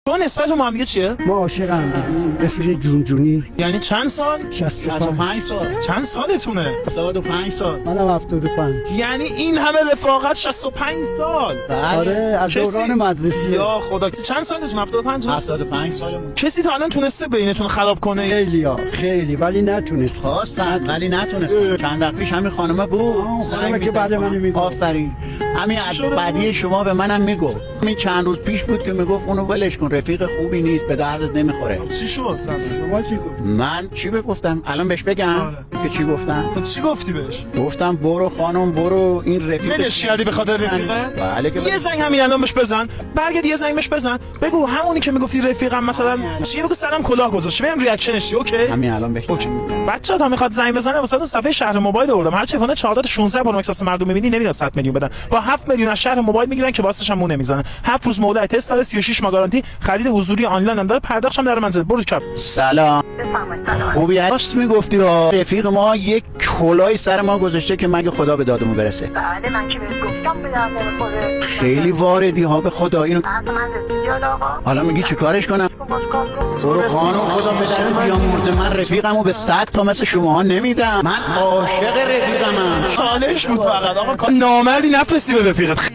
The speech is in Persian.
تو نسبت ما هم دیگه چیه؟ ما عاشقم. رفیق جونجونی. یعنی چند سال؟ 65 سال. چند سالتونه؟ 75 سال. منم 75. یعنی این همه رفاقت 65 سال. آره از دوران مدرسه. یا خدا. چند سالتون؟ 75 75 سالمون. کسی تا الان تونسته بینتون خراب کنه؟ خیلی ولی نتونست. خواستن ولی نتونستن. چند وقت پیش همین خانمه بود. خانمه که بعد من میگفت. آفرین. همین بعدی شما به منم میگفت. همین چند روز پیش بود که میگفت اونو ولش کن، رفیق خوبی نیست، به دردت نمیخوره. چی شد؟ شما چی گفت؟ من چی گفتم؟ الان بهش بگم که چی گفتم؟ تو چی گفتی بهش؟ گفتم برو خانم برو، این رفیق ولش کردی به خاطر رفیقه؟ بله که یه زنگ همین الان بهش بزن. برگرد یه زنگ بهش بزن. بگو همونی که میگفتی رفیقم مثلا چیه، بگو سرم کلاه گذاشت. ببینم ریاکشنش چیه. اوکی؟ همین الان بهش بچه‌ها تا میخواد زنگ بزنه واسه صفحه شهر موبایل آوردم. هر چه فونه 14 تا 16 بار مکساس مردم میبینی نمیدونن 100 میلیون بدن. با 7 میلیون از شهر موبایل میگیرن که واسش هم مون نمیزنن. 7 روز مهلت تست داره، 36 ماه گارانتی، خرید حضوری آنلاین هم داره، پرداختم در منزل. برو چپ. سلام. خوبی راست میگفتی رفیق ما یک کلای سر ما گذاشته که مگه خدا به دادمون برسه. بله من که بهت گفتم به درد نمیخوره. خیلی واردی ها به خدا اینو. حالا میگی چه کارش کنم؟ برو خانم خدا به در بیامرزه، من رفیقمو به 100 تا مثل شماها نمیدم. من عاشق رفیقمم. چالش بود فقط آقا، نامردی نفرستی به رفیقت.